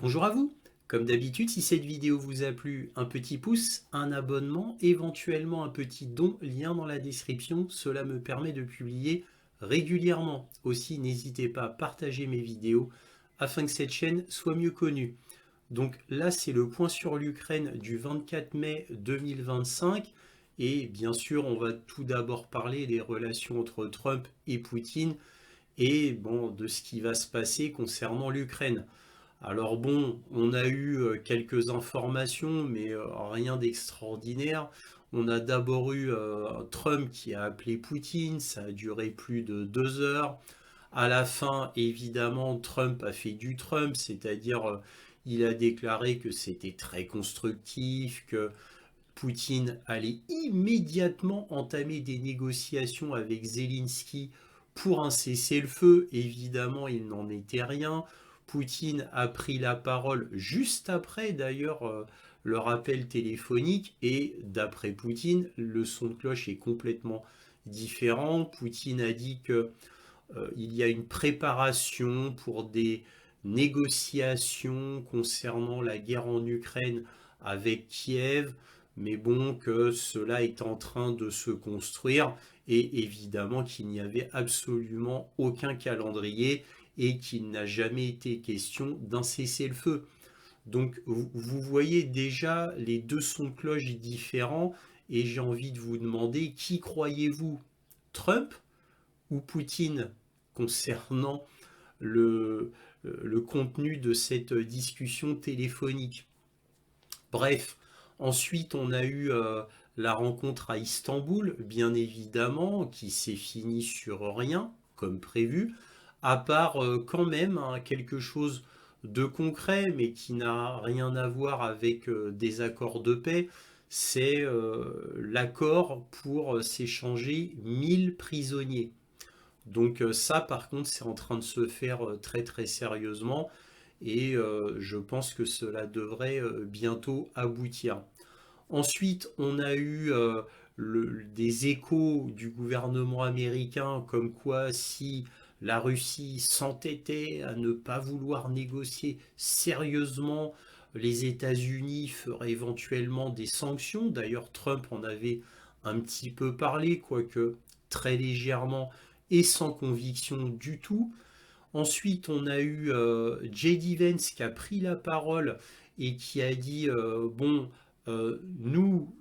Bonjour à vous. Comme d'habitude, si cette vidéo vous a plu, un petit pouce, un abonnement, éventuellement un petit don, lien dans la description, cela me permet de publier régulièrement. Aussi, n'hésitez pas à partager mes vidéos afin que cette chaîne soit mieux connue. Donc là, c'est le point sur l'Ukraine du 24 mai 2025. Et bien sûr, on va tout d'abord parler des relations entre Trump et Poutine et bon, de ce qui va se passer concernant l'Ukraine. Alors bon, on a eu quelques informations, mais rien d'extraordinaire. On a d'abord eu Trump qui a appelé Poutine, ça a duré plus de 2 heures. À la fin, évidemment, Trump a fait du Trump, c'est-à-dire il a déclaré que c'était très constructif, que Poutine allait immédiatement entamer des négociations avec Zelensky pour un cessez-le-feu. Évidemment, il n'en était rien. Poutine a pris la parole juste après, d'ailleurs, leur appel téléphonique. Et d'après Poutine, le son de cloche est complètement différent. Poutine a dit que il y a une préparation pour des négociations concernant la guerre en Ukraine avec Kiev, mais bon, que cela est en train de se construire et évidemment qu'il n'y avait absolument aucun calendrier et qu'il n'a jamais été question d'un cessez-le-feu. Donc vous voyez déjà les deux sons de cloche différents et j'ai envie de vous demander qui croyez-vous, Trump ou Poutine concernant le contenu de cette discussion téléphonique. Bref, ensuite on a eu la rencontre à Istanbul, bien évidemment, qui s'est finie sur rien, comme prévu, à part quand même hein, quelque chose de concret, mais qui n'a rien à voir avec des accords de paix, c'est l'accord pour s'échanger 1000 prisonniers. Donc ça, par contre, c'est en train de se faire très très sérieusement et je pense que cela devrait bientôt aboutir. Ensuite, on a eu des échos du gouvernement américain comme quoi si la Russie s'entêtait à ne pas vouloir négocier sérieusement, les États-Unis feraient éventuellement des sanctions. D'ailleurs, Trump en avait un petit peu parlé, quoique très légèrement et sans conviction du tout. Ensuite, on a eu J.D. Vance qui a pris la parole et qui a dit bon, nous,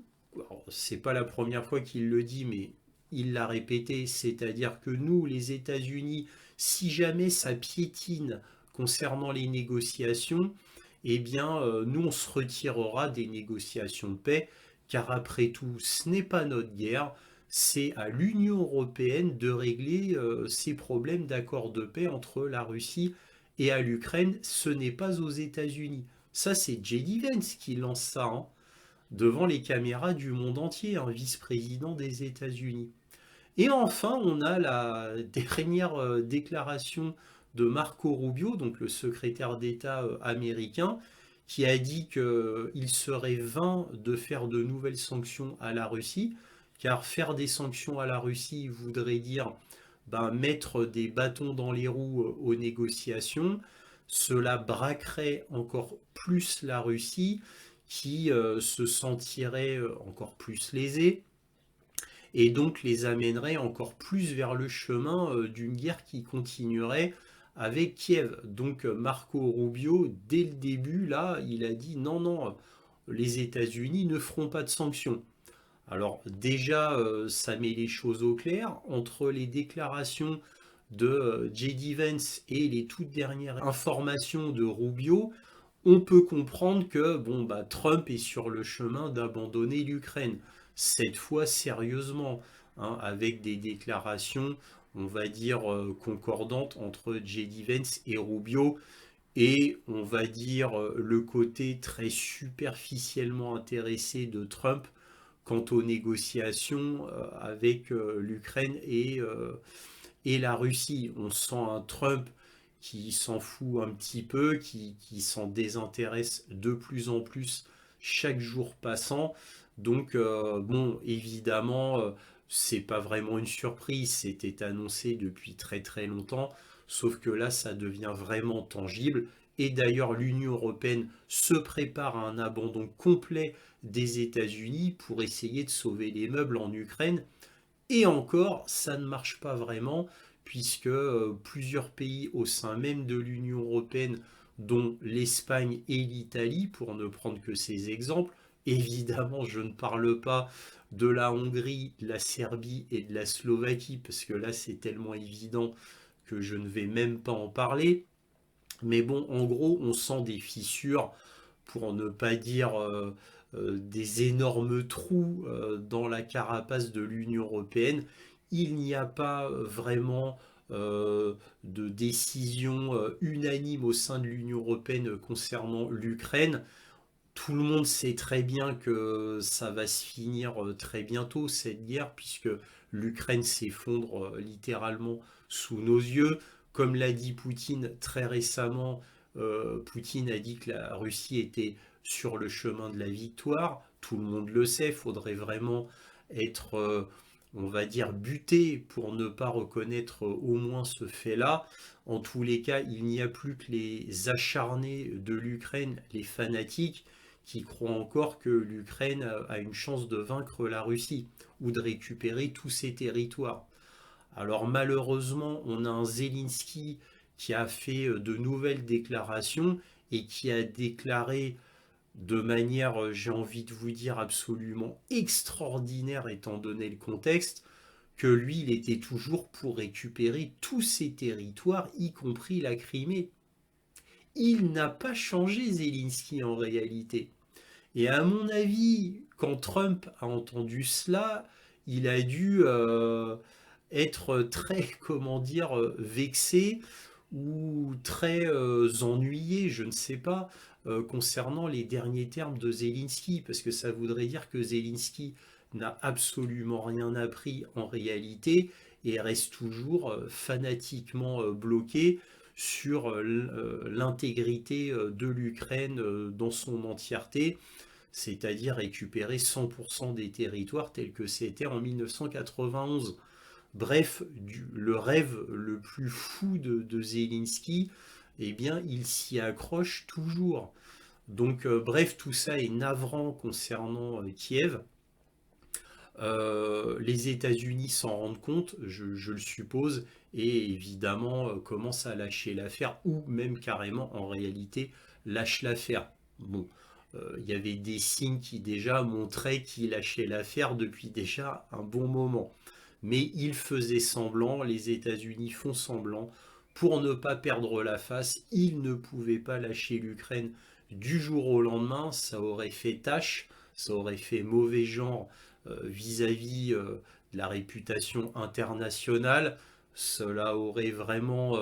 c'est pas la première fois qu'il le dit, mais il l'a répété, c'est-à-dire que nous, les États-Unis, si jamais ça piétine concernant les négociations, eh bien, nous, on se retirera des négociations de paix, car après tout, ce n'est pas notre guerre, c'est à l'Union européenne de régler ces problèmes d'accord de paix entre la Russie et à l'Ukraine, ce n'est pas aux États-Unis. Ça, c'est J.D. Vance qui lance ça hein, devant les caméras du monde entier, un vice-président des États-Unis. Et enfin, on a la dernière déclaration de Marco Rubio, donc le secrétaire d'État américain, qui a dit qu'il serait vain de faire de nouvelles sanctions à la Russie, car faire des sanctions à la Russie voudrait dire ben, mettre des bâtons dans les roues aux négociations. Cela braquerait encore plus la Russie, qui se sentirait encore plus lésée et donc les amènerait encore plus vers le chemin d'une guerre qui continuerait avec Kiev. Donc Marco Rubio, dès le début, là, il a dit non, non, les États-Unis ne feront pas de sanctions. Alors déjà, ça met les choses au clair entre les déclarations de J.D. Vance et les toutes dernières informations de Rubio. On peut comprendre que bon, bah, Trump est sur le chemin d'abandonner l'Ukraine, cette fois sérieusement, hein, avec des déclarations, on va dire, concordantes entre J.D. Vance et Rubio, et on va dire le côté très superficiellement intéressé de Trump quant aux négociations avec l'Ukraine et la Russie. On sent un Trump qui s'en fout un petit peu, qui s'en désintéresse de plus en plus chaque jour passant. Donc, bon, évidemment, c'est pas vraiment une surprise, c'était annoncé depuis très très longtemps, sauf que là, ça devient vraiment tangible Et d'ailleurs, l'Union européenne se prépare à un abandon complet des États-Unis pour essayer de sauver les meubles en Ukraine. Et encore, ça ne marche pas vraiment, puisque plusieurs pays au sein même de l'Union européenne, dont l'Espagne et l'Italie, pour ne prendre que ces exemples, évidemment, je ne parle pas de la Hongrie, de la Serbie et de la Slovaquie, parce que là, c'est tellement évident que je ne vais même pas en parler. Mais bon, en gros, on sent des fissures, pour ne pas dire des énormes trous dans la carapace de l'Union européenne. Il n'y a pas vraiment de décision unanime au sein de l'Union européenne concernant l'Ukraine. Tout le monde sait très bien que ça va se finir très bientôt, cette guerre, puisque l'Ukraine s'effondre littéralement sous nos yeux. Comme l'a dit Poutine très récemment, Poutine a dit que la Russie était sur le chemin de la victoire. Tout le monde le sait, il faudrait vraiment être, on va dire, buté pour ne pas reconnaître au moins ce fait-là. En tous les cas, il n'y a plus que les acharnés de l'Ukraine, les fanatiques, qui croient encore que l'Ukraine a une chance de vaincre la Russie ou de récupérer tous ses territoires. Alors malheureusement, on a un Zelensky qui a fait de nouvelles déclarations et qui a déclaré de manière, j'ai envie de vous dire, absolument extraordinaire étant donné le contexte, que lui, il était toujours pour récupérer tous ses territoires, y compris la Crimée. Il n'a pas changé Zelensky en réalité. Et à mon avis, quand Trump a entendu cela, il a dû être très, comment dire, vexé ou très ennuyé, je ne sais pas, concernant les derniers termes de Zelensky, parce que ça voudrait dire que Zelensky n'a absolument rien appris en réalité et reste toujours fanatiquement bloqué sur l'intégrité de l'Ukraine dans son entièreté, c'est-à-dire récupérer 100% des territoires tels que c'était en 1991. Bref, le rêve le plus fou de Zelensky, eh bien, il s'y accroche toujours. Donc, bref, tout ça est navrant concernant Kiev. Les États-Unis s'en rendent compte, je le suppose, et évidemment commencent à lâcher l'affaire, ou même carrément en réalité lâchent l'affaire. Bon, il y avait des signes qui déjà montraient qu'ils lâchaient l'affaire depuis déjà un bon moment. Mais ils faisaient semblant, les États-Unis font semblant, pour ne pas perdre la face, ils ne pouvaient pas lâcher l'Ukraine du jour au lendemain, ça aurait fait tâche, ça aurait fait mauvais genre vis-à-vis de la réputation internationale. Cela aurait vraiment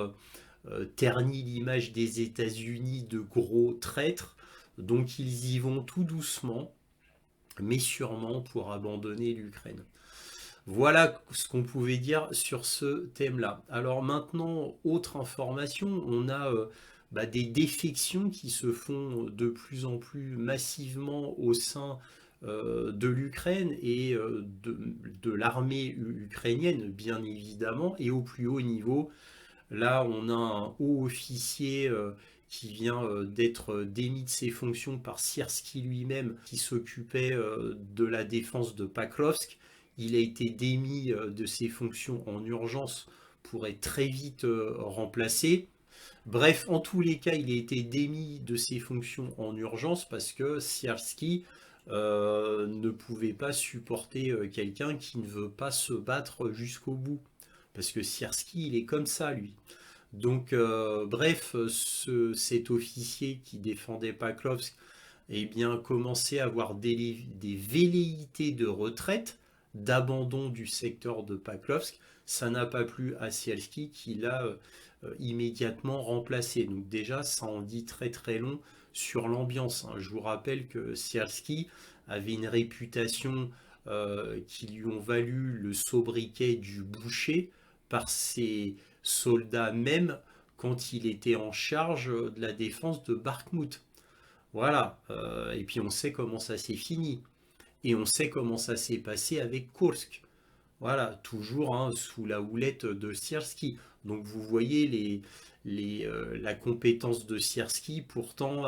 terni l'image des États-Unis de gros traîtres. Donc ils y vont tout doucement, mais sûrement pour abandonner l'Ukraine. Voilà ce qu'on pouvait dire sur ce thème-là. Alors maintenant, autre information, on a des défections qui se font de plus en plus massivement au sein de l'Ukraine et de l'armée ukrainienne, bien évidemment, et au plus haut niveau. Là, on a un haut officier qui vient d'être démis de ses fonctions par Sierski lui-même, qui s'occupait de la défense de Paklovsk. Il a été démis de ses fonctions en urgence pour être très vite remplacé. Bref, en tous les cas, il a été démis de ses fonctions en urgence parce que Sierski ne pouvait pas supporter quelqu'un qui ne veut pas se battre jusqu'au bout. Parce que Sierski, il est comme ça, lui. Donc, bref, cet officier qui défendait Paklovsk, eh bien, commençait à avoir des velléités de retraite, d'abandon du secteur de Paklovsk. Ça n'a pas plu à Sierski qui l'a immédiatement remplacé. Donc déjà, ça en dit très très long sur l'ambiance. Je vous rappelle que Sierski avait une réputation qui lui ont valu le sobriquet du boucher par ses soldats même quand il était en charge de la défense de Bakhmut. Voilà, et puis on sait comment ça s'est fini. Et on sait comment ça s'est passé avec Kursk. Voilà, toujours hein, sous la houlette de Sierski. Donc vous voyez la compétence de Sierski, pourtant,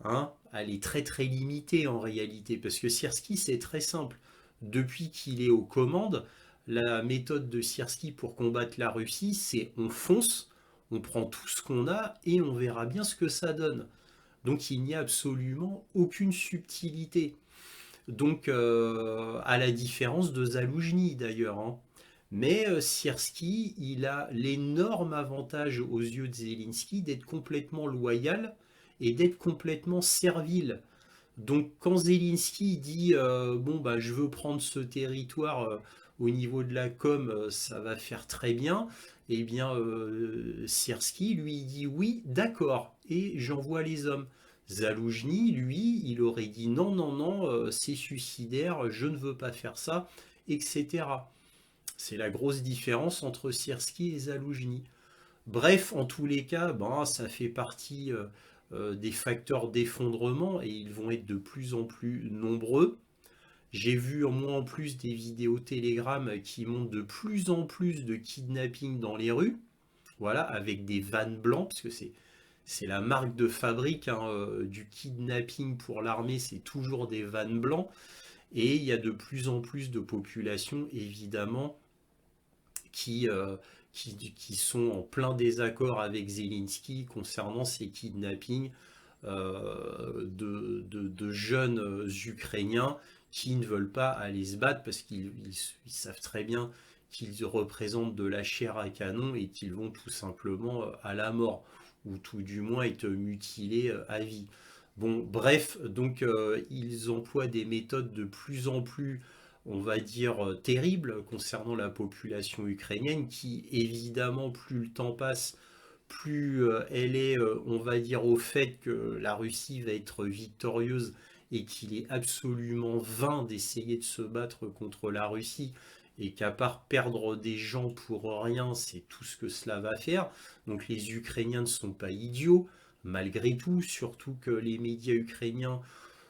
hein, elle est très très limitée en réalité, parce que Sierski c'est très simple. Depuis qu'il est aux commandes, la méthode de Sierski pour combattre la Russie, c'est on fonce, on prend tout ce qu'on a et on verra bien ce que ça donne. Donc il n'y a absolument aucune subtilité. Donc, à la différence de Zaloujny d'ailleurs, hein. Mais Sierski, il a l'énorme avantage aux yeux de Zelensky d'être complètement loyal et d'être complètement servile. Donc quand Zelensky dit bon bah je veux prendre ce territoire au niveau de la com, ça va faire très bien, et bien Sierski lui dit oui d'accord et j'envoie les hommes. Zaloujny lui il aurait dit non non non c'est suicidaire, je ne veux pas faire ça, etc. C'est la grosse différence entre Sierski et Zaloujny. Bref, en tous les cas, ben, ça fait partie des facteurs d'effondrement et ils vont être de plus en plus nombreux. J'ai vu moi en plus des vidéos Telegram qui montrent de plus en plus de kidnapping dans les rues, voilà, avec des vannes blancs, parce que c'est la marque de fabrique hein, du kidnapping pour l'armée, c'est toujours des vannes blancs. Et il y a de plus en plus de populations, évidemment, qui, euh, qui sont en plein désaccord avec Zelensky concernant ces kidnappings de jeunes Ukrainiens qui ne veulent pas aller se battre parce qu'ils savent très bien qu'ils représentent de la chair à canon et qu'ils vont tout simplement à la mort ou tout du moins être mutilés à vie. Bon, bref, donc ils emploient des méthodes de plus en plus, on va dire, terribles concernant la population ukrainienne qui, évidemment, plus le temps passe, plus elle est, on va dire, au fait que la Russie va être victorieuse et qu'il est absolument vain d'essayer de se battre contre la Russie et qu'à part perdre des gens pour rien, c'est tout ce que cela va faire. Donc les Ukrainiens ne sont pas idiots, malgré tout, surtout que les médias ukrainiens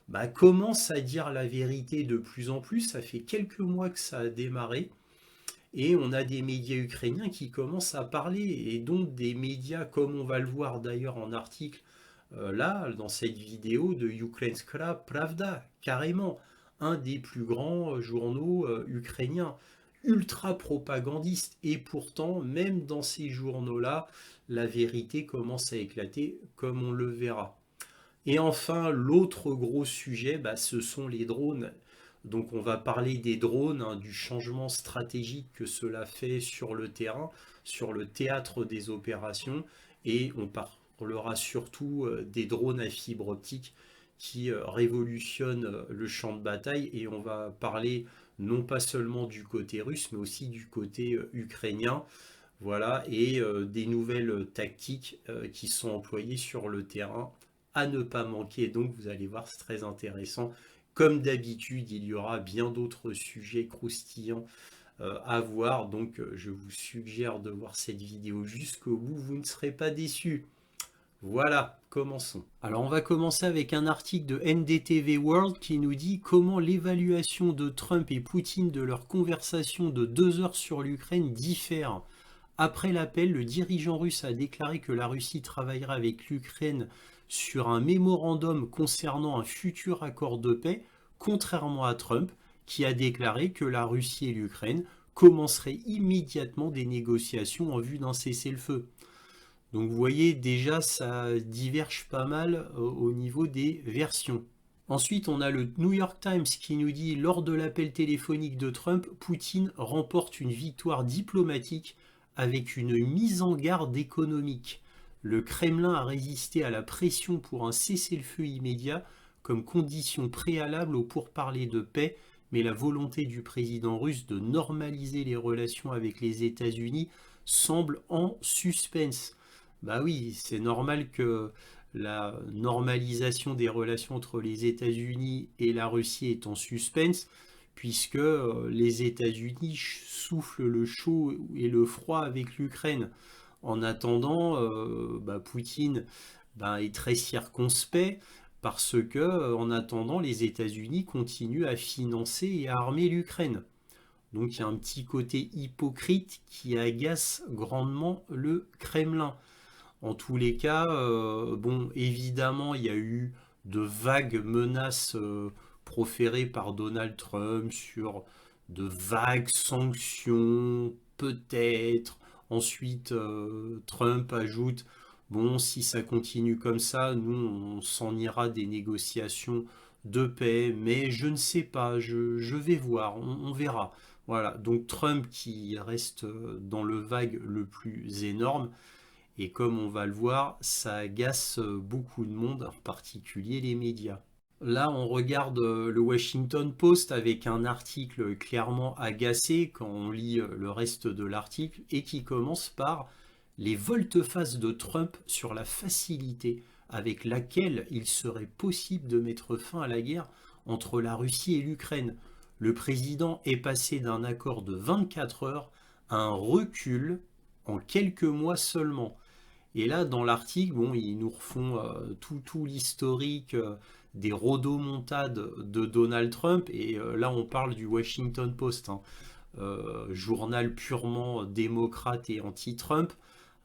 bah, commencent à dire la vérité de plus en plus. Ça fait quelques mois que ça a démarré. Et on a des médias ukrainiens qui commencent à parler, et donc des médias, comme on va le voir d'ailleurs en article, là, dans cette vidéo de Ukrainska Pravda, carrément, un des plus grands journaux ukrainiens, ultra propagandiste, et pourtant, même dans ces journaux-là, la vérité commence à éclater, comme on le verra. Et enfin, l'autre gros sujet, bah, ce sont les drones. Donc on va parler des drones, hein, du changement stratégique que cela fait sur le terrain, sur le théâtre des opérations, et on parlera surtout des drones à fibre optique qui révolutionnent le champ de bataille, et on va parler non pas seulement du côté russe, mais aussi du côté ukrainien, voilà, et des nouvelles tactiques qui sont employées sur le terrain à ne pas manquer. Donc vous allez voir, c'est très intéressant. Comme d'habitude, il y aura bien d'autres sujets croustillants à voir. Donc je vous suggère de voir cette vidéo jusqu'au bout. Vous ne serez pas déçus. Voilà, commençons. Alors on va commencer avec un article de NDTV World qui nous dit comment l'évaluation de Trump et Poutine de leur conversation de 2 heures sur l'Ukraine diffère. Après l'appel, le dirigeant russe a déclaré que la Russie travaillera avec l'Ukraine sur un mémorandum concernant un futur accord de paix, contrairement à Trump, qui a déclaré que la Russie et l'Ukraine commenceraient immédiatement des négociations en vue d'un cessez-le-feu. Donc vous voyez, déjà ça diverge pas mal au niveau des versions. Ensuite, on a le New York Times qui nous dit lors de l'appel téléphonique de Trump, Poutine remporte une victoire diplomatique avec une mise en garde économique. Le Kremlin a résisté à la pression pour un cessez-le-feu immédiat comme condition préalable au pourparlers de paix, mais la volonté du président russe de normaliser les relations avec les États-Unis semble en suspense. Bah oui, c'est normal que la normalisation des relations entre les États-Unis et la Russie est en suspense, puisque les États-Unis soufflent le chaud et le froid avec l'Ukraine. En attendant, Poutine est très circonspect parce que, en attendant, les États-Unis continuent à financer et à armer l'Ukraine. Donc il y a un petit côté hypocrite qui agace grandement le Kremlin. En tous les cas, bon, évidemment, il y a eu de vagues menaces proférées par Donald Trump sur de vagues sanctions, peut-être. Ensuite, Trump ajoute, bon, si ça continue comme ça, nous, on s'en ira des négociations de paix, mais je ne sais pas, je vais voir, on verra. Voilà, donc Trump qui reste dans le vague le plus énorme, et comme on va le voir, ça agace beaucoup de monde, en particulier les médias. Là, on regarde le Washington Post avec un article clairement agacé quand on lit le reste de l'article et qui commence par les volte-face de Trump sur la facilité avec laquelle il serait possible de mettre fin à la guerre entre la Russie et l'Ukraine. Le président est passé d'un accord de 24 heures à un recul en quelques mois seulement. Et là, dans l'article, bon, ils nous refont tout l'historique des rodomontades de Donald Trump. Et là, on parle du Washington Post, hein, journal purement démocrate et anti-Trump.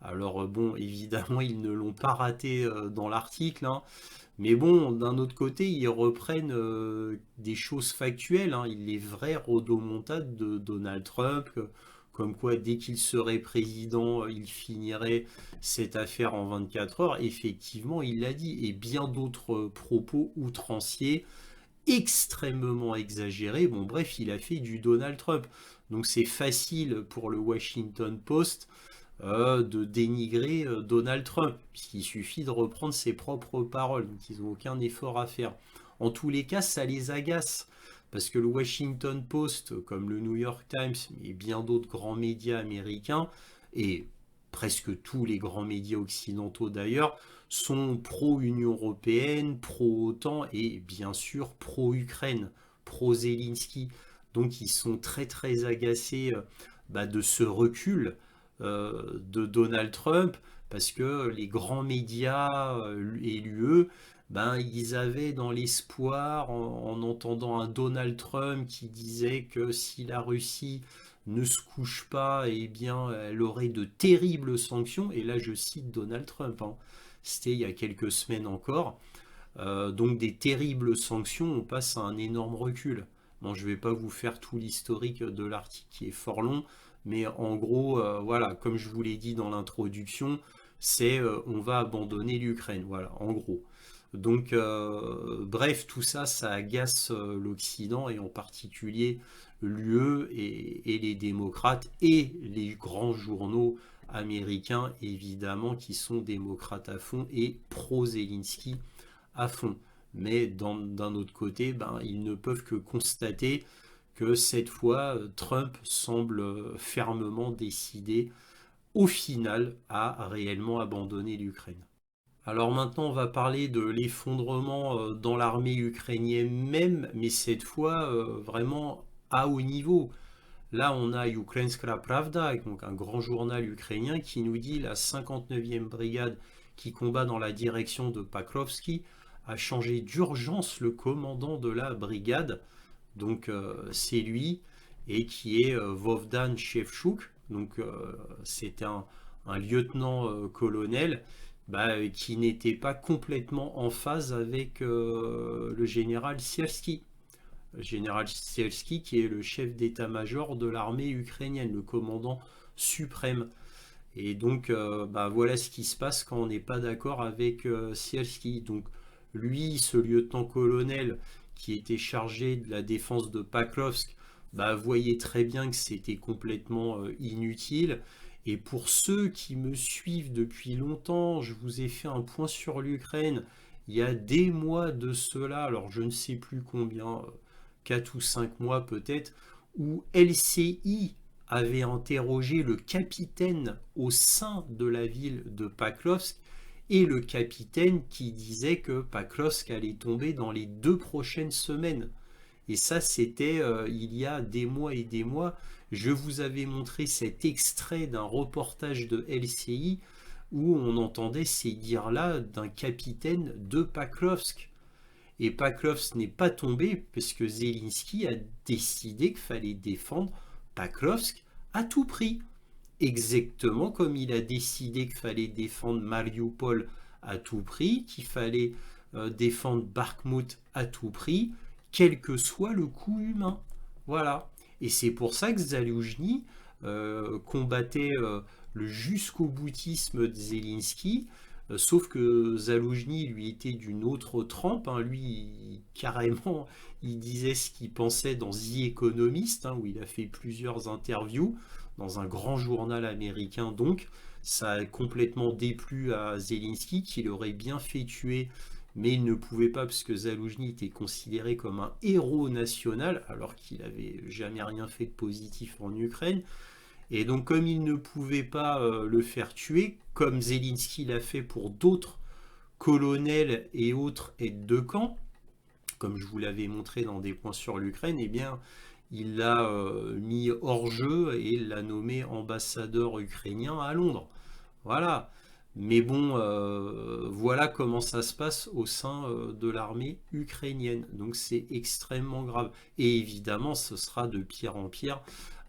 Alors bon, évidemment, ils ne l'ont pas raté dans l'article, hein. Mais bon, d'un autre côté, ils reprennent des choses factuelles, hein, les vraies rodomontades de Donald Trump, comme quoi dès qu'il serait président, il finirait cette affaire en 24 heures. Effectivement, il l'a dit, et bien d'autres propos outranciers, extrêmement exagérés. Bon, bref, il a fait du Donald Trump. Donc c'est facile pour le Washington Post de dénigrer Donald Trump, puisqu'il suffit de reprendre ses propres paroles, donc ils n'ont aucun effort à faire. En tous les cas, ça les agace, parce que le Washington Post, comme le New York Times, et bien d'autres grands médias américains, et presque tous les grands médias occidentaux d'ailleurs, sont pro-Union européenne, pro-OTAN et bien sûr pro-Ukraine, pro-Zelensky. Donc ils sont très très agacés de ce recul de Donald Trump, parce que les grands médias et l'UE, ben, ils avaient dans l'espoir, en entendant un Donald Trump qui disait que si la Russie ne se couche pas, eh bien, elle aurait de terribles sanctions. Et là, je cite Donald Trump, hein. C'était il y a quelques semaines encore. Donc des terribles sanctions, on passe à un énorme recul. Bon, je ne vais pas vous faire tout l'historique de l'article qui est fort long, mais en gros, voilà, comme je vous l'ai dit dans l'introduction, c'est on va abandonner l'Ukraine, voilà, en gros. Donc, bref, tout ça, ça agace l'Occident et en particulier l'UE et les démocrates et les grands journaux américains, évidemment, qui sont démocrates à fond et pro-Zelensky à fond. Mais d'un autre côté, ben, ils ne peuvent que constater que cette fois, Trump semble fermement décidé, au final, à réellement abandonner l'Ukraine. Alors maintenant, on va parler de l'effondrement dans l'armée ukrainienne même, mais cette fois vraiment à haut niveau. Là, on a Ukrainska Pravda, donc un grand journal ukrainien, qui nous dit la 59e brigade qui combat dans la direction de Pakrovsky a changé d'urgence le commandant de la brigade. Donc c'est lui, et qui est Vovdan Shevchuk. Donc c'est un lieutenant-colonel qui n'était pas complètement en phase avec le général Sierski. Le général Sierski qui est le chef d'état-major de l'armée ukrainienne, le commandant suprême. Et donc voilà ce qui se passe quand on n'est pas d'accord avec Sierski. Donc lui, ce lieutenant-colonel qui était chargé de la défense de Pakrovsk, voyait très bien que c'était complètement inutile. Et pour ceux qui me suivent depuis longtemps, je vous ai fait un point sur l'Ukraine. Il y a des mois de cela, alors je ne sais plus combien, 4 ou 5 mois peut-être, où LCI avait interrogé le capitaine au sein de la ville de Pakrovsk, et le capitaine qui disait que Pakrovsk allait tomber dans les 2 prochaines semaines. Et ça, c'était il y a des mois et des mois. Je vous avais montré cet extrait d'un reportage de LCI où on entendait ces dires-là d'un capitaine de Pakrovsk. Et Pakrovsk n'est pas tombé parce que Zelensky a décidé qu'il fallait défendre Pakrovsk à tout prix. Exactement comme il a décidé qu'il fallait défendre Mariupol à tout prix, qu'il fallait défendre Bakhmut à tout prix, quel que soit le coût humain. Voilà. Et c'est pour ça que Zaloujny combattait le jusqu'au boutisme de Zelensky, sauf que Zaloujny, lui, était d'une autre trempe. Hein. Lui, carrément, il disait ce qu'il pensait dans The Economist, hein, où il a fait plusieurs interviews, dans un grand journal américain. Donc, ça a complètement déplu à Zelensky, qu'il aurait bien fait tuer, mais il ne pouvait pas, parce que Zaloujny était considéré comme un héros national, alors qu'il n'avait jamais rien fait de positif en Ukraine. Et donc, comme il ne pouvait pas le faire tuer, comme Zelensky l'a fait pour d'autres colonels et autres aides de camp, comme je vous l'avais montré dans des points sur l'Ukraine, eh bien, il l'a mis hors jeu et l'a nommé ambassadeur ukrainien à Londres. Voilà. Mais bon, voilà comment ça se passe au sein de l'armée ukrainienne. Donc c'est extrêmement grave. Et évidemment, ce sera de pire en pire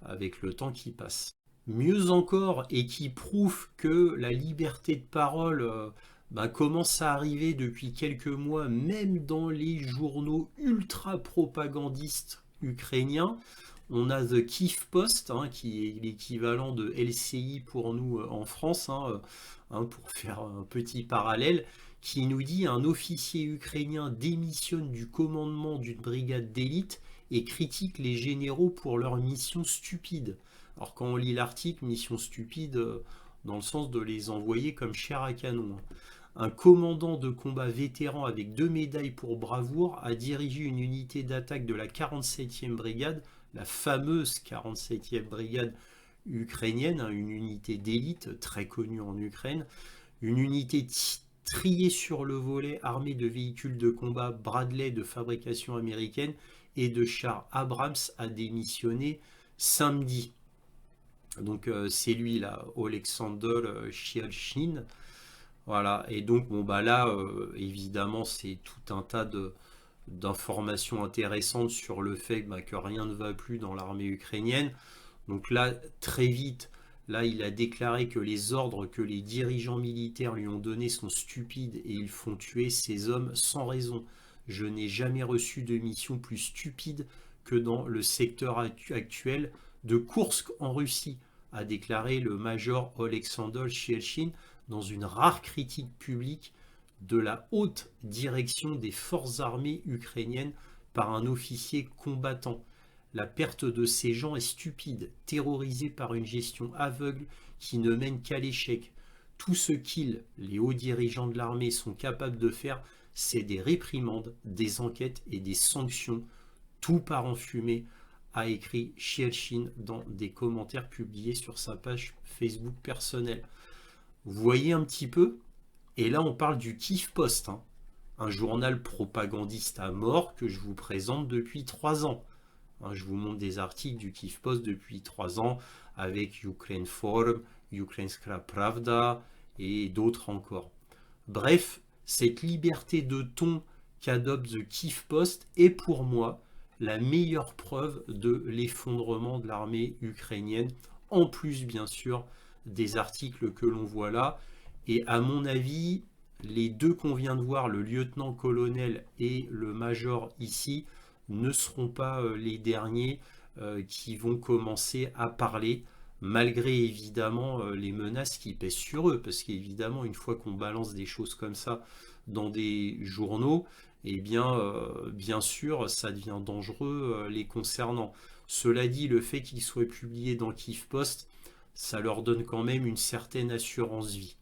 avec le temps qui passe. Mieux encore, et qui prouve que la liberté de parole commence à arriver depuis quelques mois, même dans les journaux ultra propagandistes ukrainiens. On a The Kyiv Post, hein, qui est l'équivalent de LCI pour nous en France, pour faire un petit parallèle, qui nous dit un officier ukrainien démissionne du commandement d'une brigade d'élite et critique les généraux pour leur mission stupide. Alors quand on lit l'article, mission stupide, dans le sens de les envoyer comme chair à canon. Un commandant de combat vétéran avec 2 médailles pour bravoure a dirigé une unité d'attaque de la 47e brigade, la fameuse 47e brigade ukrainienne, une unité d'élite très connue en Ukraine, une unité triée sur le volet armée de véhicules de combat Bradley de fabrication américaine et de chars Abrams a démissionné samedi. Donc c'est lui là, Oleksandr Chialchine. Voilà, et donc bon bah là évidemment c'est tout un tas d'informations intéressantes sur le fait que rien ne va plus dans l'armée ukrainienne. Donc là très vite, là il a déclaré que les ordres que les dirigeants militaires lui ont donnés sont stupides et ils font tuer ces hommes sans raison. Je n'ai jamais reçu de mission plus stupide que dans le secteur actuel de Koursk en Russie, a déclaré le major Oleksandr Chielchin dans une rare critique publique de la haute direction des forces armées ukrainiennes par un officier combattant. La perte de ces gens est stupide, terrorisés par une gestion aveugle qui ne mène qu'à l'échec. Tout ce qu'ils, les hauts dirigeants de l'armée, sont capables de faire, c'est des réprimandes, des enquêtes et des sanctions. Tout part en fumée, a écrit Chielchin dans des commentaires publiés sur sa page Facebook personnelle. Vous voyez un petit peu? Et là, on parle du Kyiv Post, hein, un journal propagandiste à mort que je vous présente depuis 3 ans. Hein, je vous montre des articles du Kyiv Post depuis 3 ans avec Ukraine Forum, Ukrainska Pravda et d'autres encore. Bref, cette liberté de ton qu'adopte The Kyiv Post est pour moi la meilleure preuve de l'effondrement de l'armée ukrainienne, en plus bien sûr des articles que l'on voit là. Et à mon avis, les deux qu'on vient de voir, le lieutenant-colonel et le major ici, ne seront pas les derniers qui vont commencer à parler, malgré évidemment les menaces qui pèsent sur eux, parce qu'évidemment, une fois qu'on balance des choses comme ça dans des journaux, eh bien, bien sûr, ça devient dangereux les concernant. Cela dit, le fait qu'ils soient publiés dans Kyiv Post, ça leur donne quand même une certaine assurance vie.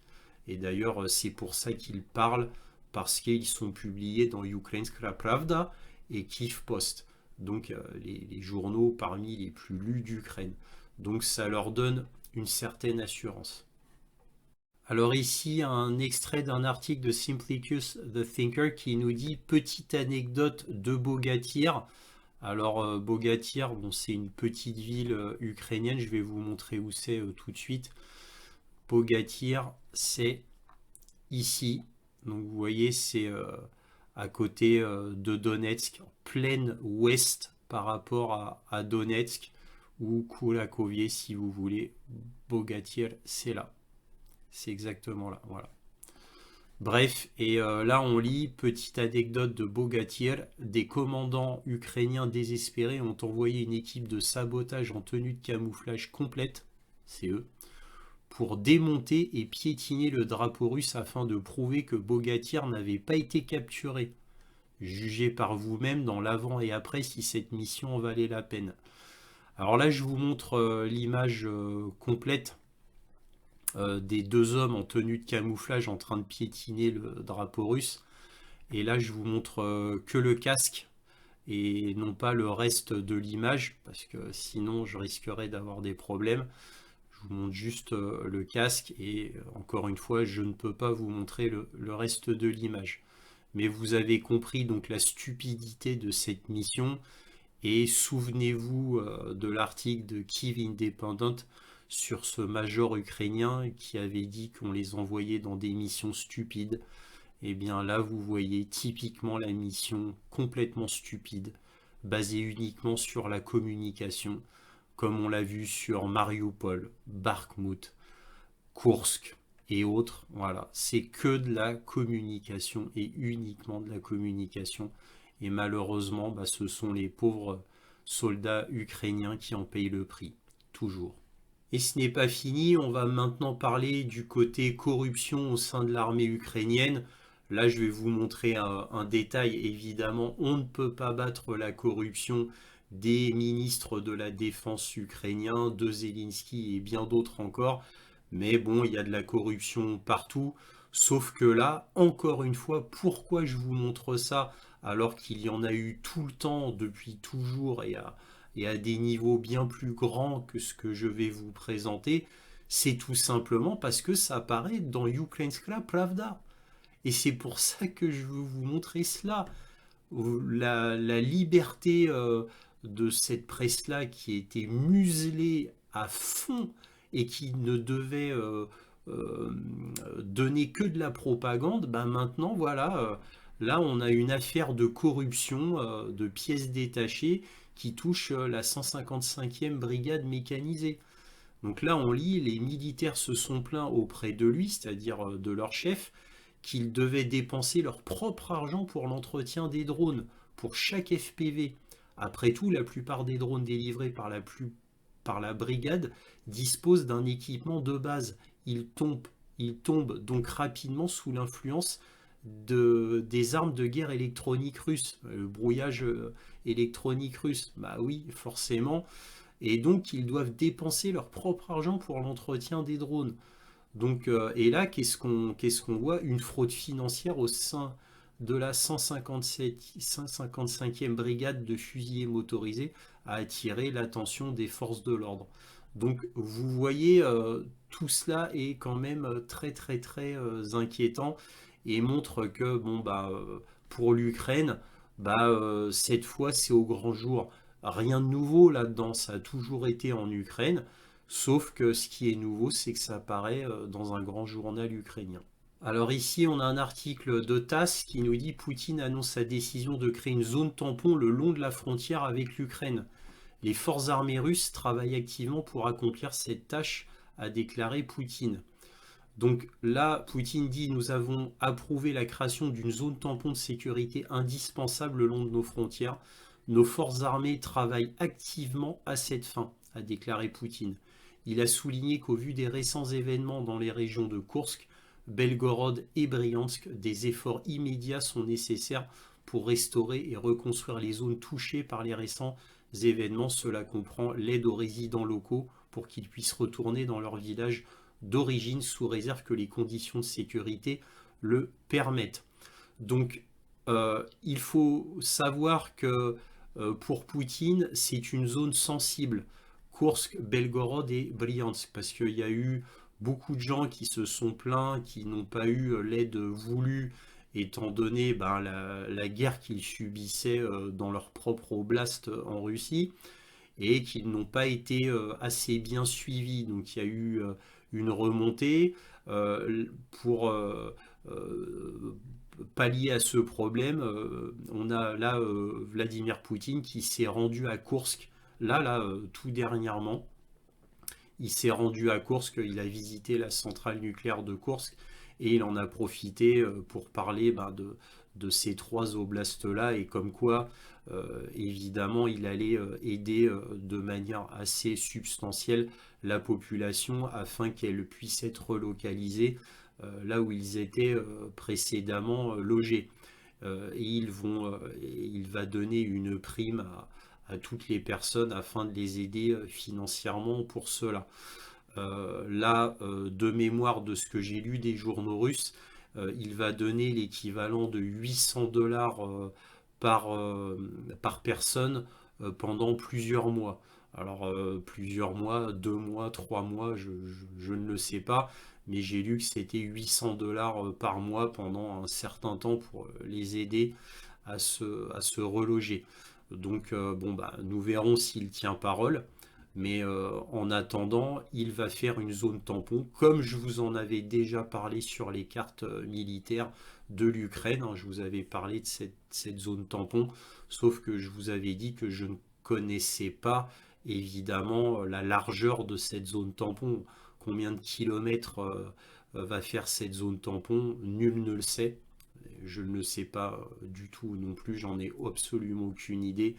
Et d'ailleurs, c'est pour ça qu'ils parlent, parce qu'ils sont publiés dans Ukrainska Pravda et Kyiv Post, donc les journaux parmi les plus lus d'Ukraine. Donc ça leur donne une certaine assurance. Alors ici, un extrait d'un article de Simplicus the Thinker qui nous dit « Petite anecdote de Bogatyr ». Alors Bogatyr, bon, c'est une petite ville ukrainienne, je vais vous montrer où c'est tout de suite. Bogatyr, c'est ici, donc vous voyez, c'est à côté de Donetsk, en pleine ouest par rapport à Donetsk, ou Koulakovier si vous voulez. Bogatyr, c'est là. C'est exactement là, voilà. Bref, et là on lit, petite anecdote de Bogatyr, des commandants ukrainiens désespérés ont envoyé une équipe de sabotage en tenue de camouflage complète, c'est eux, pour démonter et piétiner le drapeau russe afin de prouver que Bogatyr n'avait pas été capturé. Jugez par vous-même dans l'avant et après si cette mission en valait la peine. Alors là je vous montre l'image complète des deux hommes en tenue de camouflage en train de piétiner le drapeau russe. Et là, je vous montre que le casque et non pas le reste de l'image, parce que sinon, je risquerais d'avoir des problèmes. Je vous montre juste le casque et encore une fois, je ne peux pas vous montrer le reste de l'image. Mais vous avez compris donc la stupidité de cette mission et souvenez-vous de l'article de Kyiv Independent sur ce major ukrainien qui avait dit qu'on les envoyait dans des missions stupides. Et bien là, vous voyez typiquement la mission complètement stupide, basée uniquement sur la communication, comme on l'a vu sur Mariupol, Bakhmut, Kursk et autres. Voilà, c'est que de la communication et uniquement de la communication. Et malheureusement, ce sont les pauvres soldats ukrainiens qui en payent le prix, toujours. Et ce n'est pas fini, on va maintenant parler du côté corruption au sein de l'armée ukrainienne. Là, je vais vous montrer un détail. Évidemment, on ne peut pas battre la corruption des ministres de la Défense ukrainiens, de Zelensky et bien d'autres encore. Mais bon, il y a de la corruption partout. Sauf que là, encore une fois, pourquoi je vous montre ça alors qu'il y en a eu tout le temps, depuis toujours et à des niveaux bien plus grands que ce que je vais vous présenter, c'est tout simplement parce que ça apparaît dans Ukrainska Pravda. Et c'est pour ça que je veux vous montrer cela. La liberté de cette presse-là qui était muselée à fond et qui ne devait euh, donner que de la propagande, maintenant voilà, là on a une affaire de corruption de pièces détachées qui touche la 155e brigade mécanisée. Donc là on lit, les militaires se sont plaints auprès de lui, c'est-à-dire de leur chef, qu'ils devaient dépenser leur propre argent pour l'entretien des drones, pour chaque FPV. Après tout, la plupart des drones délivrés par la brigade disposent d'un équipement de base. Ils tombent donc rapidement sous l'influence des armes de guerre électroniques russes, le brouillage électronique russe. Bah oui, forcément. Et donc, ils doivent dépenser leur propre argent pour l'entretien des drones. Donc, et là, qu'est-ce qu'on voit? Une fraude financière au sein de la 155e brigade de fusiliers motorisés a attiré l'attention des forces de l'ordre. Donc, vous voyez, tout cela est quand même très très très inquiétant et montre que pour l'Ukraine, cette fois c'est au grand jour. Rien de nouveau là-dedans, ça a toujours été en Ukraine. Sauf que ce qui est nouveau, c'est que ça apparaît dans un grand journal ukrainien. Alors ici, on a un article de TASS qui nous dit Poutine annonce sa décision de créer une zone tampon le long de la frontière avec l'Ukraine. Les forces armées russes travaillent activement pour accomplir cette tâche, a déclaré Poutine. Donc là, Poutine dit nous avons approuvé la création d'une zone tampon de sécurité indispensable le long de nos frontières. Nos forces armées travaillent activement à cette fin, a déclaré Poutine. Il a souligné qu'au vu des récents événements dans les régions de Koursk, Belgorod et Bryansk, des efforts immédiats sont nécessaires pour restaurer et reconstruire les zones touchées par les récents événements. Cela comprend l'aide aux résidents locaux pour qu'ils puissent retourner dans leur village d'origine sous réserve que les conditions de sécurité le permettent. Donc, il faut savoir que pour Poutine, c'est une zone sensible. Kursk, Belgorod et Bryansk, parce qu'il y a eu beaucoup de gens qui se sont plaints, qui n'ont pas eu l'aide voulue, étant donné la guerre qu'ils subissaient dans leur propre oblast en Russie, et qui n'ont pas été assez bien suivis. Donc il y a eu une remontée pour pallier à ce problème. On a là Vladimir Poutine qui s'est rendu à Koursk Là, tout dernièrement, il s'est rendu à Koursk, il a visité la centrale nucléaire de Koursk et il en a profité pour parler de ces trois oblasts-là et comme quoi, évidemment, il allait aider de manière assez substantielle la population afin qu'elle puisse être relocalisée là où ils étaient précédemment logés. Il va donner une prime à toutes les personnes afin de les aider financièrement pour cela. De mémoire de ce que j'ai lu des journaux russes, il va donner l'équivalent de 800 dollars par personne pendant plusieurs mois. Alors, plusieurs mois, 2 mois, 3 mois, je ne le sais pas, mais j'ai lu que c'était 800 dollars par mois pendant un certain temps pour les aider à se reloger. Donc, nous verrons s'il tient parole. Mais en attendant, il va faire une zone tampon, comme je vous en avais déjà parlé sur les cartes militaires de l'Ukraine. Je vous avais parlé de cette zone tampon, sauf que je vous avais dit que je ne connaissais pas évidemment la largeur de cette zone tampon. Combien de kilomètres va faire cette zone tampon? Nul ne le sait. Je ne le sais pas du tout non plus, j'en ai absolument aucune idée.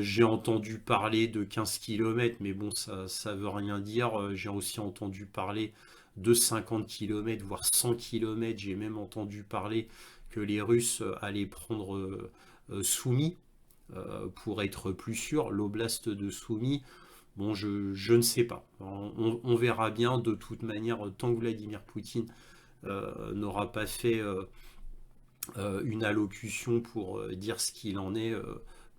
J'ai entendu parler de 15 km, mais bon, ça veut rien dire. J'ai aussi entendu parler de 50 km, voire 100 km. J'ai même entendu parler que les Russes allaient prendre Soumy pour être plus sûr, l'oblast de Soumy. Bon, je ne sais pas. On verra bien. De toute manière, tant que Vladimir Poutine n'aura pas fait une allocution pour dire ce qu'il en est,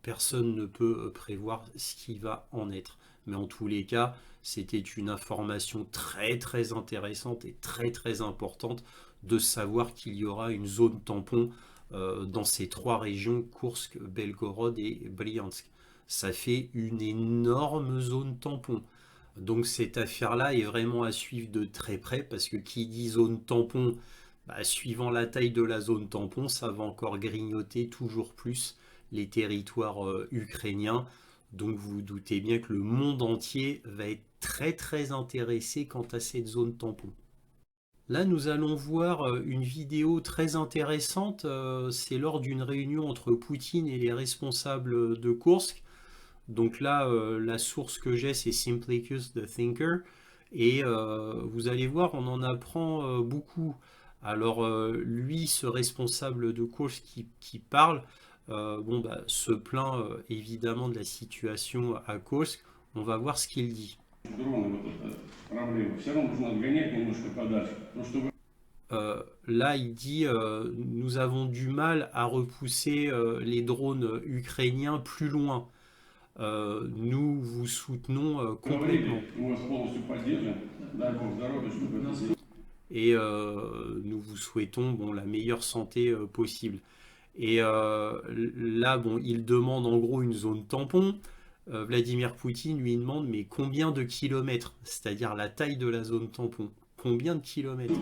personne ne peut prévoir ce qui va en être. Mais en tous les cas, c'était une information très très intéressante et très très importante de savoir qu'il y aura une zone tampon dans ces trois régions, Koursk, Belgorod et Bryansk. Ça fait une énorme zone tampon. Donc cette affaire-là est vraiment à suivre de très près parce que qui dit zone tampon, suivant la taille de la zone tampon, ça va encore grignoter toujours plus les territoires ukrainiens. Donc vous vous doutez bien que le monde entier va être très très intéressé quant à cette zone tampon. Là, nous allons voir une vidéo très intéressante. C'est lors d'une réunion entre Poutine et les responsables de Koursk. Donc là, la source que j'ai, c'est Simplicus the Thinker. Et vous allez voir, on en apprend beaucoup. Alors, lui, ce responsable de Koursk qui parle, se plaint évidemment de la situation à Koursk. On va voir ce qu'il dit. Là, il dit nous avons du mal à repousser les drones ukrainiens plus loin. Nous vous soutenons complètement. Et nous vous souhaitons la meilleure santé possible. Et là, il demande en gros une zone tampon. Vladimir Poutine lui demande mais combien de kilomètres? C'est-à-dire la taille de la zone tampon. Combien de kilomètres?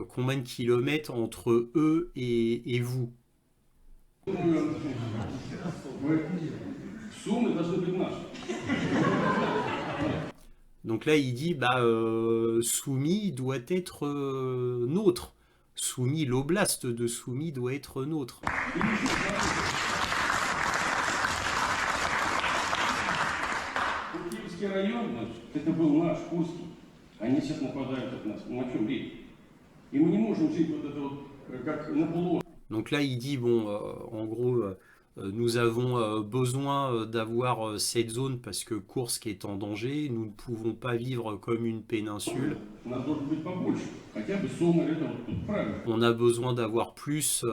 Combien de kilomètres entre eux et vous? Donc là, il dit, Soumy doit être nôtre. Soumy, l'oblast de Soumy doit être nôtre. Donc là, il dit, en gros, nous avons besoin d'avoir cette zone parce que Koursk est en danger. Nous ne pouvons pas vivre comme une péninsule. On a besoin d'avoir plus,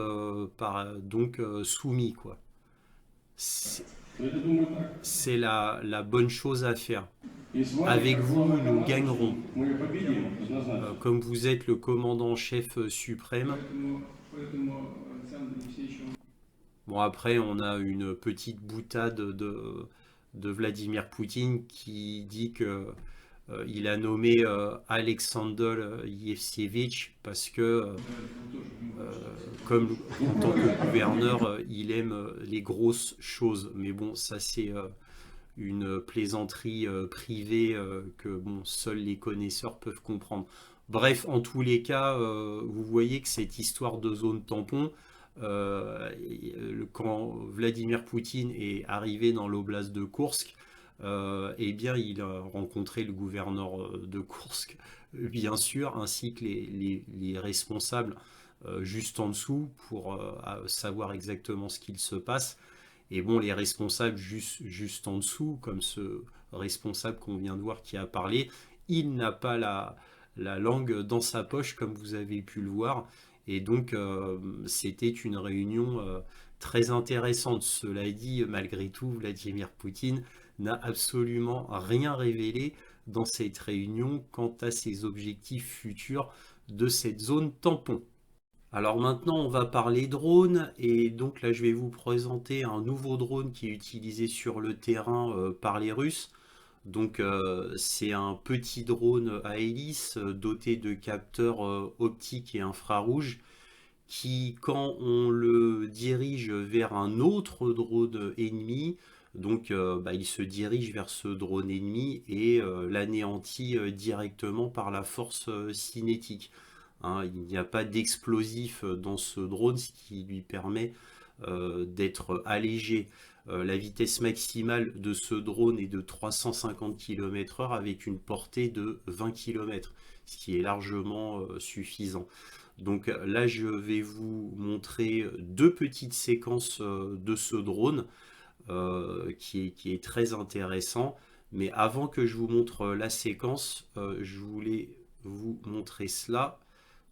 soumis, quoi. C'est la bonne chose à faire. Avec vous, nous gagnerons. Comme vous êtes le commandant-chef suprême. Bon, après, on a une petite boutade de Vladimir Poutine qui dit que il a nommé Alexander Yevsevitch parce que comme en tant que gouverneur, il aime les grosses choses. Mais bon, ça c'est une plaisanterie privée que bon, seuls les connaisseurs peuvent comprendre. Bref, en tous les cas, vous voyez que cette histoire de zone tampon, quand Vladimir Poutine est arrivé dans l'oblast de Koursk, eh bien, il a rencontré le gouverneur de Koursk, bien sûr, ainsi que les responsables juste en dessous pour savoir exactement ce qu'il se passe. Et bon, les responsables juste en dessous, comme ce responsable qu'on vient de voir qui a parlé, il n'a pas la langue dans sa poche, comme vous avez pu le voir. Et donc, c'était une réunion très intéressante. Cela dit, malgré tout, Vladimir Poutine n'a absolument rien révélé dans cette réunion quant à ses objectifs futurs de cette zone tampon. Alors maintenant, on va parler drone et donc là, je vais vous présenter un nouveau drone qui est utilisé sur le terrain par les Russes. Donc c'est un petit drone à hélice doté de capteurs optiques et infrarouges qui, quand on le dirige vers un autre drone ennemi, donc il se dirige vers ce drone ennemi et l'anéantit directement par la force cinétique. Hein, il n'y a pas d'explosif dans ce drone, ce qui lui permet d'être allégé. La vitesse maximale de ce drone est de 350 km/h avec une portée de 20 km, ce qui est largement suffisant. Donc là, je vais vous montrer deux petites séquences de ce drone qui est très intéressant. Mais avant que je vous montre la séquence, je voulais vous montrer cela.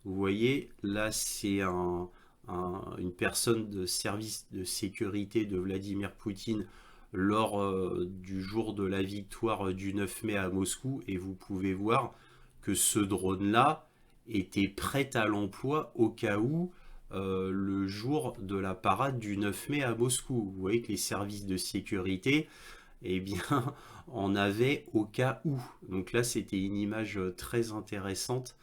Vous voyez, là, c'est une personne de service de sécurité de Vladimir Poutine lors du jour de la victoire du 9 mai à Moscou. Et vous pouvez voir que ce drone-là était prêt à l'emploi au cas où le jour de la parade du 9 mai à Moscou. Vous voyez que les services de sécurité, eh bien, en avaient au cas où. Donc là, c'était une image très intéressante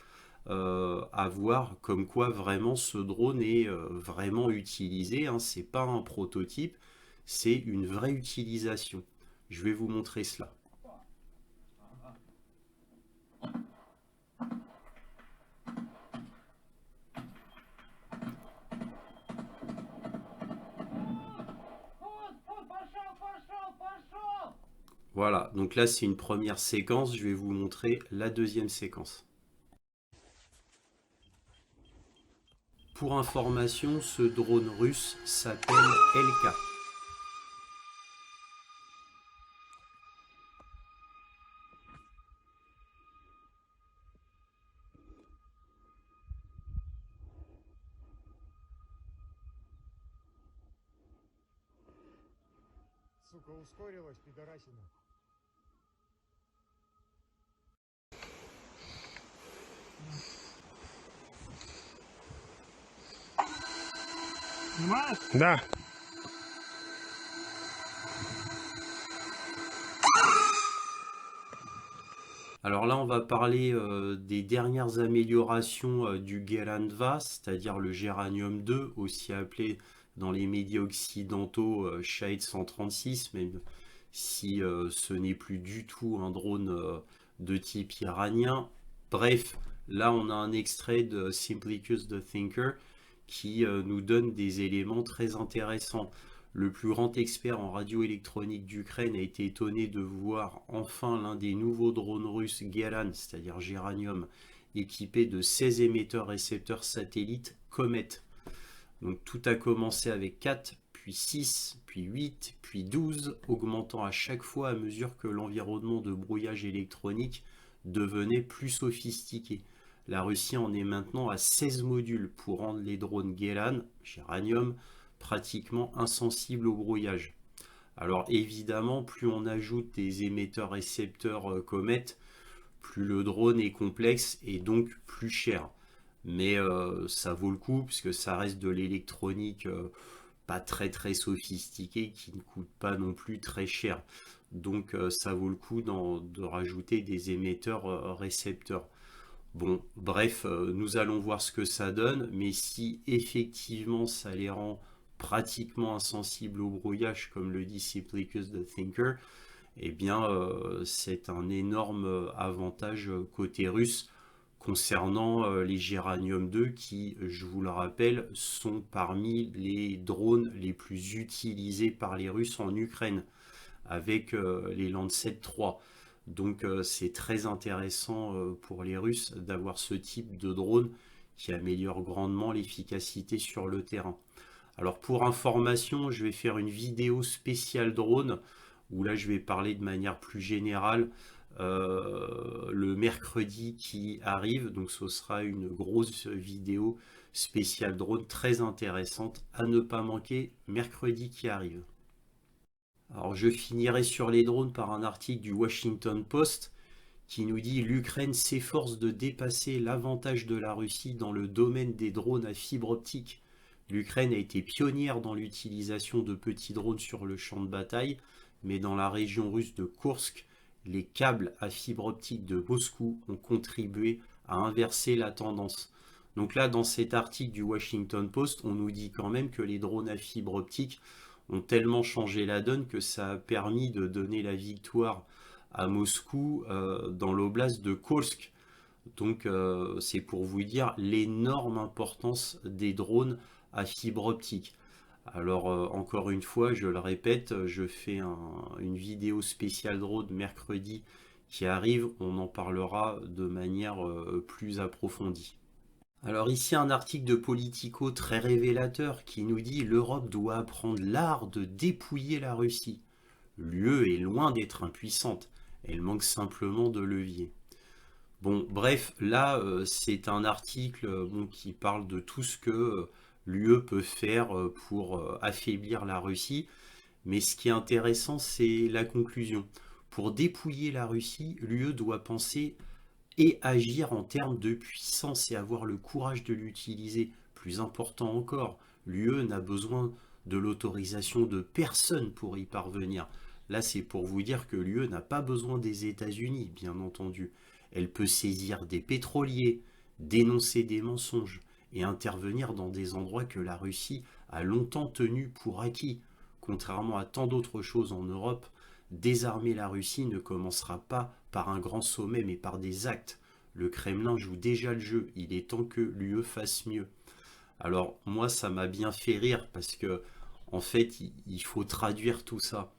à voir, comme quoi vraiment ce drone est vraiment utilisé. Hein. C'est pas un prototype, c'est une vraie utilisation. Je vais vous montrer cela. Voilà, donc là c'est une première séquence, je vais vous montrer la deuxième séquence. Pour information, ce drone russe s'appelle LK. Сука, ускорилась, пидорасина. Понимаешь? Да. Alors là, on va parler des dernières améliorations du Gelandva, c'est-à-dire le Géranium 2, aussi appelé dans les médias occidentaux Shahid 136, même si ce n'est plus du tout un drone de type iranien. Bref, là on a un extrait de Simplicus the Thinker qui nous donne des éléments très intéressants. Le plus grand expert en radioélectronique d'Ukraine a été étonné de voir enfin l'un des nouveaux drones russes Geran, c'est-à-dire Géranium, équipé de 16 émetteurs-récepteurs satellites Comet. Donc tout a commencé avec 4, puis 6, puis 8, puis 12, augmentant à chaque fois à mesure que l'environnement de brouillage électronique devenait plus sophistiqué. La Russie en est maintenant à 16 modules pour rendre les drones Geran, Géranium, pratiquement insensibles au brouillage. Alors évidemment, plus on ajoute des émetteurs-récepteurs Comet, plus le drone est complexe et donc plus cher. Mais ça vaut le coup puisque ça reste de l'électronique pas très sophistiquée qui ne coûte pas non plus très cher. Donc ça vaut le coup de rajouter des émetteurs récepteurs. Bon, bref, nous allons voir ce que ça donne, mais si effectivement ça les rend pratiquement insensibles au brouillage, comme le dit Simplicus the Thinker, eh bien c'est un énorme avantage côté russe concernant les Géranium 2 qui, je vous le rappelle, sont parmi les drones les plus utilisés par les Russes en Ukraine, avec les Lancet 3. Donc c'est très intéressant pour les Russes d'avoir ce type de drone qui améliore grandement l'efficacité sur le terrain. Alors pour information, je vais faire une vidéo spéciale drone où là je vais parler de manière plus générale le mercredi qui arrive. Donc ce sera une grosse vidéo spéciale drone très intéressante à ne pas manquer mercredi qui arrive. Alors je finirai sur les drones par un article du Washington Post qui nous dit l'Ukraine s'efforce de dépasser l'avantage de la Russie dans le domaine des drones à fibre optique. L'Ukraine a été pionnière dans l'utilisation de petits drones sur le champ de bataille, mais dans la région russe de Koursk, les câbles à fibre optique de Moscou ont contribué à inverser la tendance. Donc là, dans cet article du Washington Post, on nous dit quand même que les drones à fibre optique ont tellement changé la donne que ça a permis de donner la victoire à Moscou dans l'oblast de Kursk. Donc c'est pour vous dire l'énorme importance des drones à fibre optique. Alors encore une fois, je le répète, je fais une vidéo spéciale drone mercredi qui arrive, on en parlera de manière plus approfondie. Alors ici un article de Politico très révélateur qui nous dit l'Europe doit apprendre l'art de dépouiller la Russie. L'UE est loin d'être impuissante, elle manque simplement de levier. Bon, bref, là, c'est un article qui parle de tout ce que l'UE peut faire pour affaiblir la Russie. Mais ce qui est intéressant, c'est la conclusion. Pour dépouiller la Russie, l'UE doit penser et agir en termes de puissance et avoir le courage de l'utiliser. Plus important encore, l'UE n'a besoin de l'autorisation de personne pour y parvenir. Là, c'est pour vous dire que l'UE n'a pas besoin des États-Unis, bien entendu. Elle peut saisir des pétroliers, dénoncer des mensonges et intervenir dans des endroits que la Russie a longtemps tenus pour acquis. Contrairement à tant d'autres choses en Europe, désarmer la Russie ne commencera pas par un grand sommet mais par des actes. Le Kremlin joue déjà le jeu, il est temps que l'UE fasse mieux. Alors moi ça m'a bien fait rire parce que en fait il faut traduire tout ça.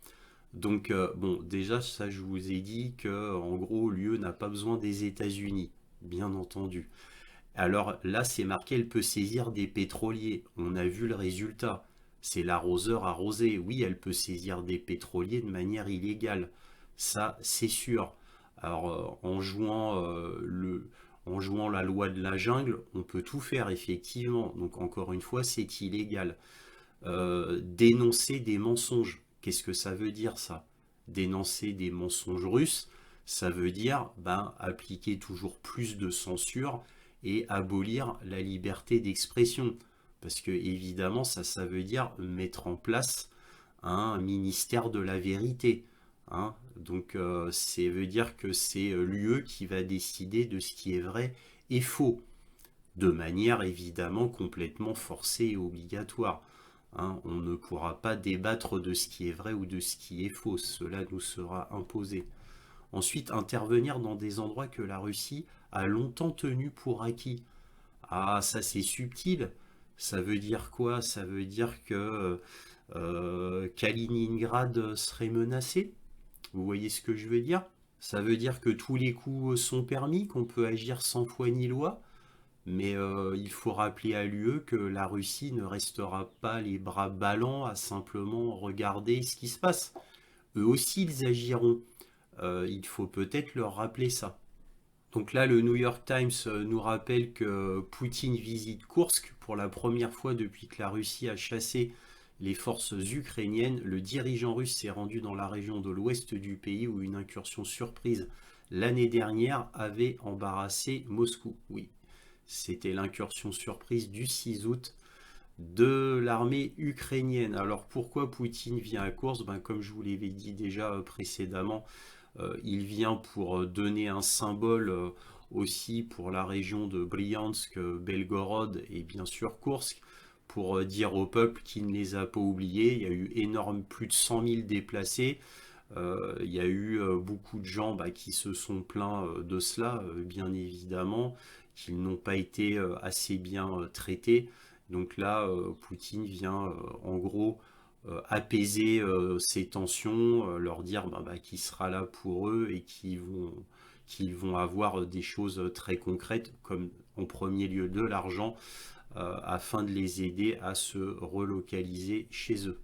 Donc bon déjà ça je vous ai dit que en gros l'UE n'a pas besoin des États-Unis, bien entendu. Alors là c'est marqué elle peut saisir des pétroliers, on a vu le résultat. C'est l'arroseur arrosé. Oui, elle peut saisir des pétroliers de manière illégale. Ça, c'est sûr. Alors, en jouant la loi de la jungle, on peut tout faire, effectivement. Donc, encore une fois, c'est illégal. Dénoncer des mensonges. Qu'est-ce que ça veut dire, ça? Dénoncer des mensonges russes, ça veut dire appliquer toujours plus de censure et abolir la liberté d'expression. Parce que évidemment, ça veut dire mettre en place un ministère de la vérité. Hein. Donc ça veut dire que c'est l'UE qui va décider de ce qui est vrai et faux. De manière évidemment complètement forcée et obligatoire. Hein. On ne pourra pas débattre de ce qui est vrai ou de ce qui est faux. Cela nous sera imposé. Ensuite, intervenir dans des endroits que la Russie a longtemps tenus pour acquis. Ah, ça c'est subtil. Ça veut dire quoi? Ça veut dire que Kaliningrad serait menacé? Vous voyez ce que je veux dire? Ça veut dire que tous les coups sont permis, qu'on peut agir sans foi ni loi? Mais il faut rappeler à l'UE que la Russie ne restera pas les bras ballants à simplement regarder ce qui se passe. Eux aussi, ils agiront. Il faut peut-être leur rappeler ça. Donc là, le New York Times nous rappelle que Poutine visite Koursk pour la première fois depuis que la Russie a chassé les forces ukrainiennes. Le dirigeant russe s'est rendu dans la région de l'ouest du pays où une incursion surprise l'année dernière avait embarrassé Moscou. Oui, c'était l'incursion surprise du 6 août de l'armée ukrainienne. Alors pourquoi Poutine vient à Koursk? Comme je vous l'avais dit déjà précédemment, il vient pour donner un symbole aussi pour la région de Bryansk, Belgorod et bien sûr Koursk, pour dire au peuple qu'il ne les a pas oubliés. Il y a eu plus de 100 000 déplacés. Il y a eu beaucoup de gens qui se sont plaints de cela, bien évidemment, qu'ils n'ont pas été assez bien traités. Donc là, Poutine vient en gros apaiser ces tensions, leur dire qu'il sera là pour eux et qu'ils vont avoir des choses très concrètes, comme en premier lieu de l'argent, afin de les aider à se relocaliser chez eux.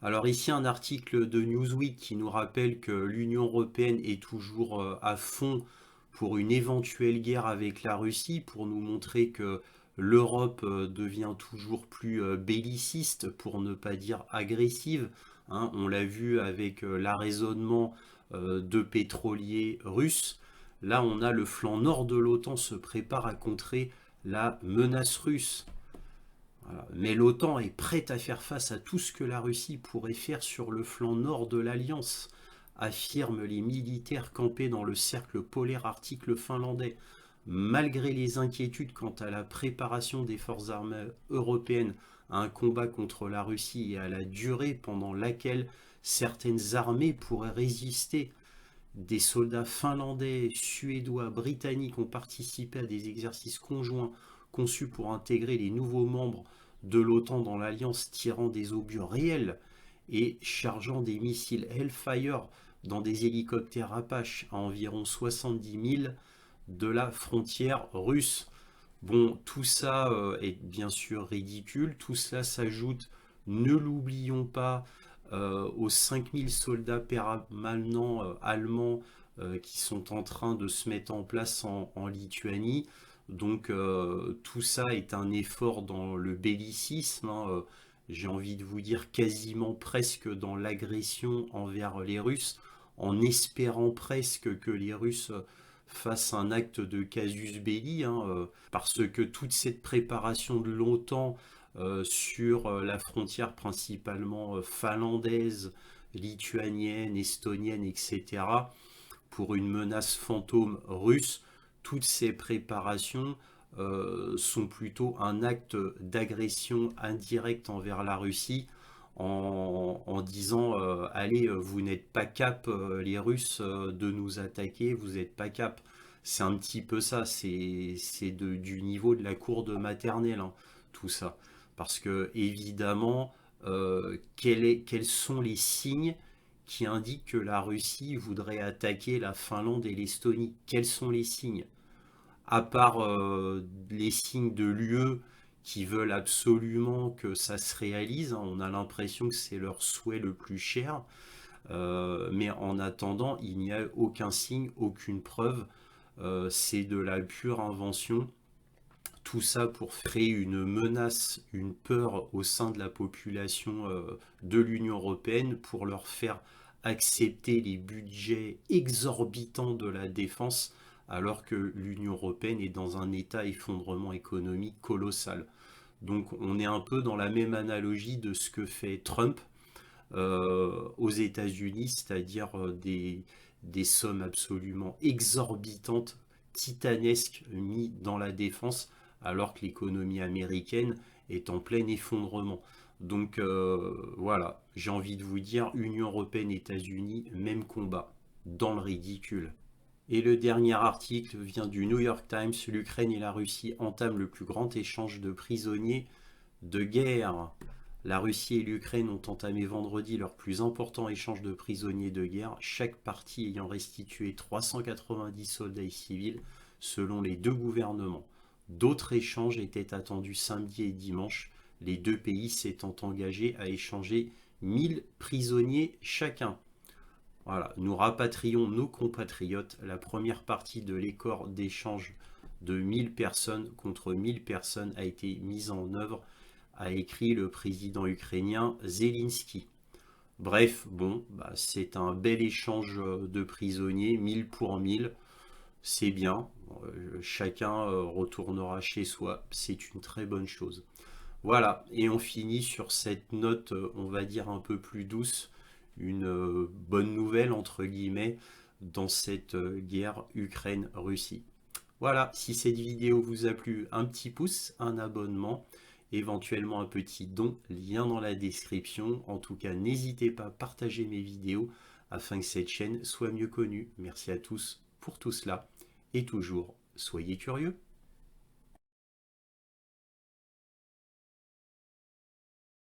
Alors ici un article de Newsweek qui nous rappelle que l'Union européenne est toujours à fond pour une éventuelle guerre avec la Russie, pour nous montrer que l'Europe devient toujours plus belliciste, pour ne pas dire agressive. Hein. On l'a vu avec l'arraisonnement de pétroliers russes. Là, on a le flanc nord de l'OTAN se prépare à contrer la menace russe. Voilà. Mais l'OTAN est prête à faire face à tout ce que la Russie pourrait faire sur le flanc nord de l'Alliance, affirment les militaires campés dans le cercle polaire arctique finlandais. Malgré les inquiétudes quant à la préparation des forces armées européennes à un combat contre la Russie et à la durée pendant laquelle certaines armées pourraient résister, des soldats finlandais, suédois, britanniques ont participé à des exercices conjoints conçus pour intégrer les nouveaux membres de l'OTAN dans l'Alliance, tirant des obus réels et chargeant des missiles Hellfire dans des hélicoptères Apache à environ 70 000 de la frontière russe. Bon, tout ça est bien sûr ridicule, tout cela s'ajoute, ne l'oublions pas, aux 5000 soldats permanents allemands qui sont en train de se mettre en place en Lituanie. Donc tout ça est un effort dans le bellicisme, hein, j'ai envie de vous dire quasiment presque dans l'agression envers les Russes, en espérant presque que les Russes fassent un acte de casus belli, hein, parce que toute cette préparation de l'OTAN sur la frontière principalement finlandaise, lituanienne, estonienne, etc., pour une menace fantôme russe, toutes ces préparations sont plutôt un acte d'agression indirecte envers la Russie en disant allez, vous n'êtes pas cap, les Russes, de nous attaquer, vous n'êtes pas cap. C'est un petit peu ça, c'est du niveau de la cour de maternelle, hein, tout ça. Parce que évidemment, quels sont les signes qui indiquent que la Russie voudrait attaquer la Finlande et l'Estonie? Quels sont les signes? À part les signes de l'UE qui veulent absolument que ça se réalise, hein, on a l'impression que c'est leur souhait le plus cher, mais en attendant, il n'y a aucun signe, aucune preuve, c'est de la pure invention. Tout ça pour créer une menace, une peur au sein de la population de l'Union européenne, pour leur faire accepter les budgets exorbitants de la défense, alors que l'Union européenne est dans un état effondrement économique colossal. Donc on est un peu dans la même analogie de ce que fait Trump aux États-Unis, c'est-à-dire des sommes absolument exorbitantes, titanesques, mises dans la défense, alors que l'économie américaine est en plein effondrement. Donc voilà, j'ai envie de vous dire, Union européenne, États-Unis, même combat, dans le ridicule. Et le dernier article vient du New York Times, l'Ukraine et la Russie entament le plus grand échange de prisonniers de guerre. La Russie et l'Ukraine ont entamé vendredi leur plus important échange de prisonniers de guerre, chaque partie ayant restitué 390 soldats et civils selon les deux gouvernements. D'autres échanges étaient attendus samedi et dimanche, les deux pays s'étant engagés à échanger 1000 prisonniers chacun. Voilà, nous rapatrions nos compatriotes. La première partie de l'accord d'échange de 1000 personnes contre 1000 personnes a été mise en œuvre, a écrit le président ukrainien Zelensky. Bref, bon, c'est un bel échange de prisonniers, 1000 pour 1000, c'est bien. Chacun retournera chez soi, c'est une très bonne chose. Voilà, et on finit sur cette note, on va dire un peu plus douce, une bonne nouvelle entre guillemets dans cette guerre Ukraine-Russie. Voilà, si cette vidéo vous a plu, un petit pouce, un abonnement, éventuellement un petit don, lien dans la description. En tout cas, n'hésitez pas à partager mes vidéos afin que cette chaîne soit mieux connue. Merci à tous pour tout cela et toujours, soyez curieux.